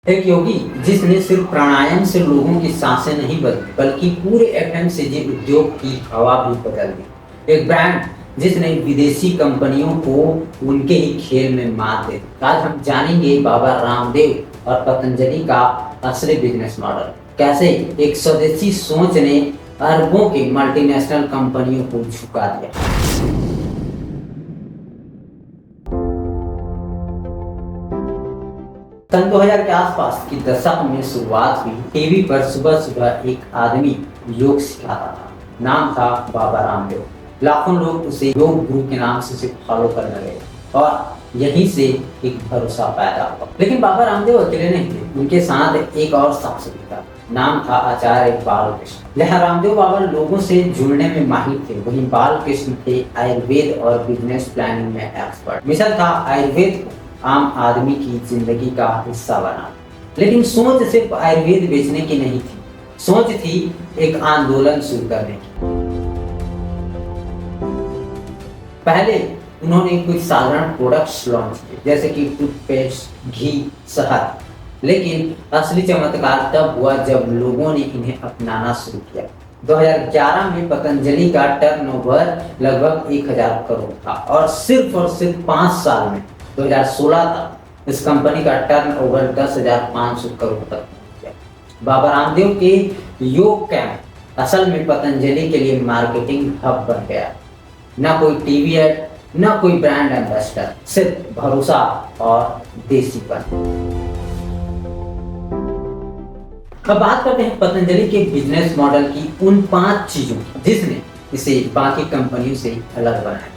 एक योगी जिसने सिर्फ प्राणायाम से लोगों की सांसें नहीं बदली बल्कि पूरे एफएमसीजी उद्योग की हवा भी बदल दी। एक ब्रांड जिसने विदेशी कंपनियों को उनके ही खेल में मात दे दी। आज हम जानेंगे बाबा रामदेव और पतंजलि का असली बिजनेस मॉडल, कैसे एक स्वदेशी सोच ने अरबों की मल्टीनेशनल कंपनियों को झुका दिया। सन 2000 के आसपास की दशक में शुरुआत हुई। टीवी पर सुबह सुबह एक आदमी योग सिखाता था, नाम था बाबा रामदेव। लाखों लोग उसे योग गुरु के नाम से फॉलो करने लगे और यहीं से एक भरोसा पैदा हुआ। लेकिन बाबा रामदेव अकेले नहीं थे, उनके साथ एक और शख्स भी था, नाम था आचार्य बालकृष्ण। जहाँ रामदेव बाबा लोगों से जुड़ने में माहिर थे, वहीं बालकृष्ण थे आयुर्वेद और बिजनेस प्लानिंग में एक्सपर्ट। मिशन था आयुर्वेद को आम आदमी की जिंदगी का हिस्सा बना। लेकिन सोच सिर्फ आयुर्वेद बेचने की नहीं थी, सोच थी एक आंदोलन शुरू करने की। पहले उन्होंने कुछ साधारण प्रोडक्ट्स लॉन्च किए, जैसे कि टूथपेस्ट, घी, शहद। लेकिन असली चमत्कार तब हुआ जब लोगों ने इन्हें अपनाना शुरू किया। 2011 में पतंजलि का टर्नओवर लगभग 1000 करोड़ था और सिर्फ 5 साल में 2016 तक इस कंपनी का टर्नओवर 10,500 करोड़ तक पहुंच गया। बाबा रामदेव के योग कैंप असल में पतंजलि के लिए मार्केटिंग हब बन गया। ना कोई टीवी एड, ना कोई ब्रांड एम्बेसडर, सिर्फ भरोसा और देसीपन। अब बात करते हैं पतंजलि के बिजनेस मॉडल की उन 5 चीजों की जिसने इसे बाकी कंपनियों से अलग बनाया।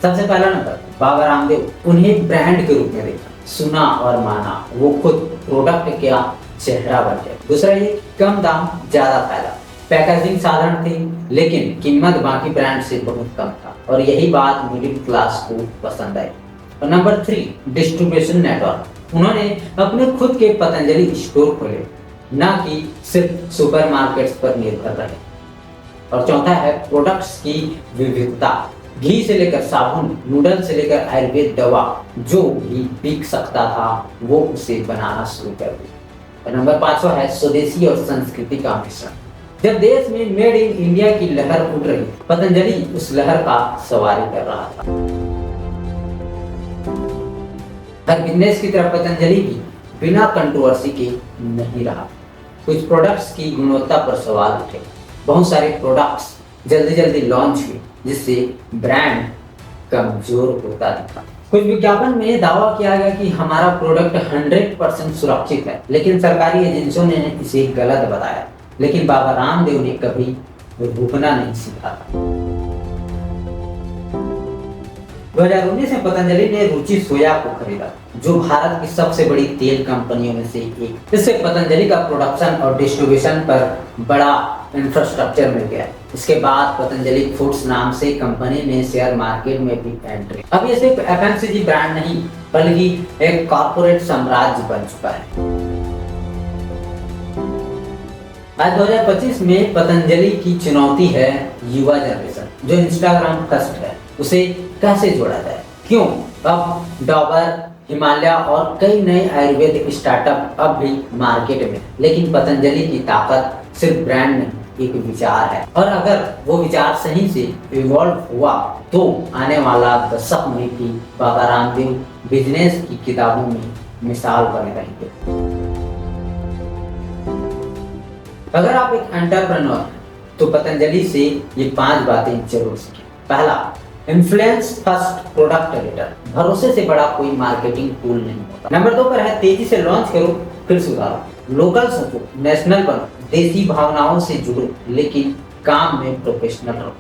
सबसे पहला नंबर, बाबा रामदेव उन्हें ब्रांड के रूप में देखा, सुना और माना। वो खुद प्रोडक्ट का चेहरा बन गए। दूसरा, ये कम दाम ज्यादा फायदा। पैकेजिंग साधारण थी लेकिन कीमत बाकी ब्रांड से बहुत कम था और यही बात मिडिल क्लास को पसंद आई। और नंबर 3, डिस्ट्रीब्यूशन नेटवर्क। उन्होंने अपने खुद के पतंजलि स्टोर खोले, ना कि सिर्फ सुपरमार्केट्स पर निर्भर रहे। और चौथा है प्रोडक्ट्स की विविधता। घी से लेकर साबुन, नूडल से लेकर आयुर्वेद दवा, जो भी बिक सकता था वो उसे बनाना शुरू कर दिया। और नंबर 5 है स्वदेशी और संस्कृति का मिश्रण। जब देश में मेड इन इंडिया की लहर उठ रही, पतंजलि उस लहर का सवारी कर रहा था। हर बिजनेस की तरह पतंजलि भी बिना कंट्रोवर्सी के नहीं रहा। कुछ प्रोडक्ट्स की गुणवत्ता पर सवाल उठे, बहुत सारे प्रोडक्ट्स जल्दी लॉन्च हुए जिससे ब्रांड कमजोर होता दिखा। कुछ विज्ञापन में दावा किया गया कि हमारा प्रोडक्ट 100% सुरक्षित है, लेकिन सरकारी एजेंसियों ने इसे गलत बताया। लेकिन बाबा रामदेव ने कभी रुकना नहीं सीखा था। 2019 में पतंजलि ने रुचि सोया को खरीदा, जो भारत की सबसे बड़ी तेल कंपनियों में से एक। इससे पतंजलि का प्रोडक्शन और डिस्ट्रीब्यूशन पर बड़ा इंफ्रास्ट्रक्चर मिल गया। इसके बाद पतंजलि फूड्स नाम से कंपनी ने शेयर मार्केट में भी एंट्री। अब ये सिर्फ एफएमसीजी ब्रांड नहीं बल्कि एक कॉर्पोरेट साम्राज्य बन चुका है। आज 2025 में पतंजलि की चुनौती है युवा जनरेशन, जो इंस्टाग्राम फर्स्ट है, उसे कैसे जोड़ा जाए। क्यों? अब डाबर, हिमालय और कई नए आयुर्वेदिक स्टार्टअप अब भी मार्केट में, लेकिन पतंजलि की ताकत सिर्फ ब्रांड नहीं, एक विचार है। और अगर वो विचार सही से इवॉल्व हुआ तो आने वाला दशक में भी बाबा रामदेव बिजनेस की किताबों में मिसाल बने रहेंगे। अगर आप एक एंटरप्रेन्योर हैं तो पतंजलि से ये 5 बातें जरूर सीखें। पहला, इन्फ्लुएंस फर्स्ट प्रोडक्ट लेटर। भरोसे से बड़ा कोई मार्केटिंग टूल नहीं होता। नंबर 2 पर है तेजी से लॉन्च करो फिर सुधारो। लोकल सोचो, नेशनल बनो, देसी भावनाओं से जुड़ो, लेकिन काम में प्रोफेशनल रहो।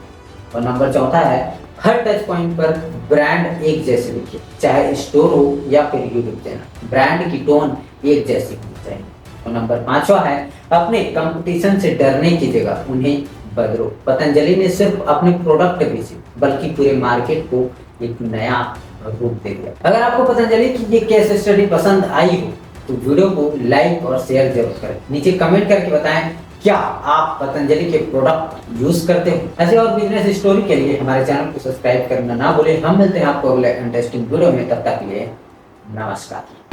और नंबर 4 है हर टच पॉइंट पर ब्रांड एक जैसे दिखे, चाहे स्टोर हो या फिर यूट्यूब चैनल। ब्रांड की टोन एक जैसी होनी चाहिए। और नंबर 5 है अपने कंपटीशन से डरने की जगह उन्हें बदलो। पतंजलि ने सिर्फ अपने प्रोडक्ट बेचे बल्कि पूरे मार्केट को एक नया रूप दे दिया। अगर आपको पतंजलि की ये केस स्टडी पसंद आई हो तो वीडियो को लाइक और शेयर जरूर करें। नीचे कमेंट करके बताएं क्या आप पतंजलि के प्रोडक्ट यूज करते हो। ऐसे और बिजनेस स्टोरी के लिए हमारे चैनल को सब्सक्राइब करना ना भूलें। हम मिलते हैं आपको अगले इंटरेस्टिंग वीडियो में, तब तक के लिए नमस्कार।